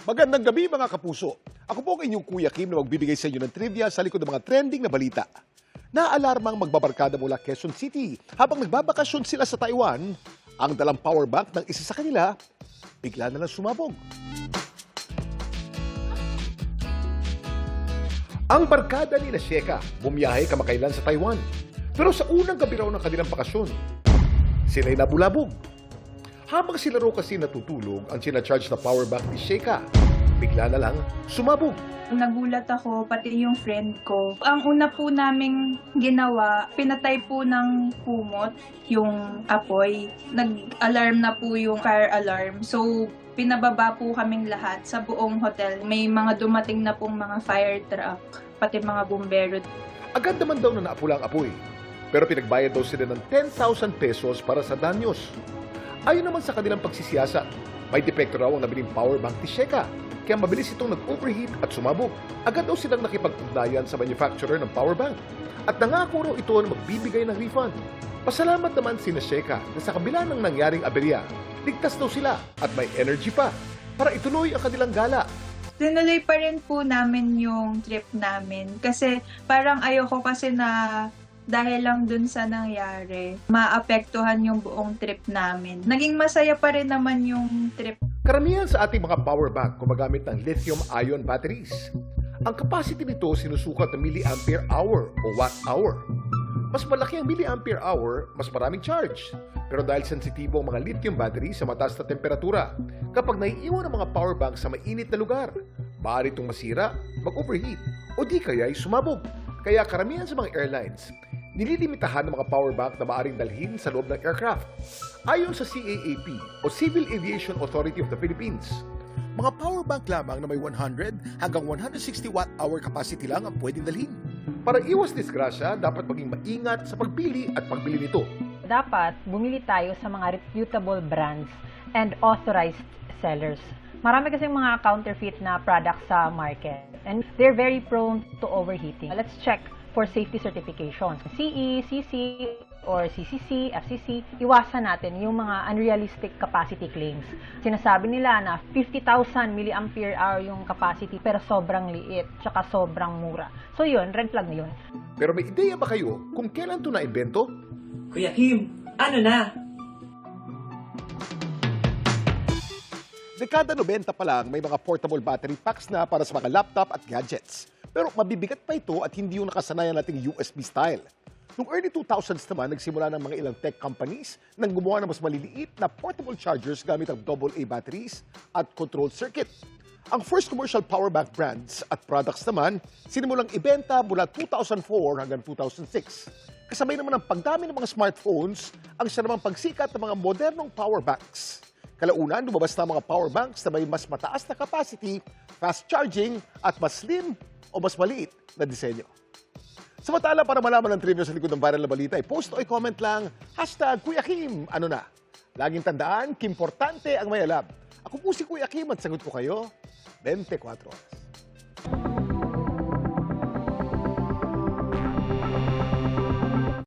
Magandang gabi mga kapuso. Ako po ang inyong Kuya Kim na magbibigay sa inyo ng trivia sa likod ng mga trending na balita. Naalarmang magbabarkada mula Quezon City habang nagbabakasyon sila sa Taiwan, ang dalang power bank ng isa sa kanila, bigla na lang sumabog. Ang barkada ni Sheka bumiyahe kamakailan sa Taiwan. Pero sa unang gabi raw ng kanilang bakasyon, sila'y nabulabog. Habang sila raw kasi natutulog ang sinacharge na power bank ni Sheka, bigla na lang sumabog. Nagulat ako, pati yung friend ko. Ang una po naming ginawa, pinatay po ng kumot yung apoy. Nag-alarm na po yung fire alarm. So, pinababa po kaming lahat sa buong hotel. May mga dumating na pong mga fire truck, pati mga bumbero. Agad naman daw na naapula ang apoy. Pero pinagbayad daw sila ng 10,000 pesos para sa danyos. Ayon naman sa kanilang pagsisiyasat, may depekto raw ang nabiling power bank ni Sheka, kaya mabilis itong nag-overheat at sumabog. Agad daw silang nakipag-ugnayan sa manufacturer ng power bank at nangako raw ito na magbibigay ng refund. Pasalamat naman si Sheka na sa kabila ng nangyaring aberya, ligtas daw sila at may energy pa para ituloy ang kanilang gala. Tinuloy pa rin po namin yung trip namin kasi parang ayoko kasi na dahil lang dun sa nangyari, maapektuhan yung buong trip namin. Naging masaya pa rin naman yung trip. Karamihan sa ating mga power bank gumagamit ng lithium-ion batteries. Ang capacity nito sinusukat na milliampere hour o watt hour. Mas malaki ang milliampere hour, mas maraming charge. Pero dahil sensitibo ang mga lithium batteries sa mataas na temperatura, kapag naiiwan ang mga power bank sa mainit na lugar, maaari itong masira, mag-overheat, o di kaya ay sumabog. Kaya karamihan sa mga airlines, nililimitahan ng mga power bank na maaaring dalhin sa loob ng aircraft. Ayon sa CAAP o Civil Aviation Authority of the Philippines, mga power bank lamang na may 100 hanggang 160 watt-hour capacity lang ang pwedeng dalhin. Para iwas disgrasya, dapat maging maingat sa pagpili at pagbili nito. Dapat bumili tayo sa mga reputable brands and authorized sellers. Marami kasing mga counterfeit na products sa market and they're very prone to overheating. Let's check for safety certifications. CE, CC, or CCC, FCC, iwasan natin yung mga unrealistic capacity claims. Sinasabi nila na 50,000 milliampere hour yung capacity pero sobrang liit, tsaka sobrang mura. So yun, red flag na yun. Pero may ideya ba kayo kung kailan ito naimbento? Kuya Kim, ano na? Dekada 90 pa lang, may mga portable battery packs na para sa mga laptop at gadgets. Pero mabibigat pa ito at hindi yung nakasanayan nating USB style. Noong early 2000s naman, nagsimula ng mga ilang tech companies nang gumawa ng mas maliliit na portable chargers gamit ang AA batteries at control circuit. Ang first commercial power bank brands at products naman, sinimulang ibenta mula 2004 hanggang 2006. Kasabay naman ang pagdami ng mga smartphones, ang siya namang pagsikat ng mga modernong power banks. Kalaunan, lumabas na ang mga power banks na may mas mataas na capacity, fast charging, at mas slim o mas maliit na disenyo. Samantala, para malaman ang trivia sa likod ng viral na balita, i-post o i-comment lang, #Kuya Kim, ano na? Laging tandaan, kimportante ang may alam. Ako po si Kuya Kim at sagot ko kayo, 24 oras.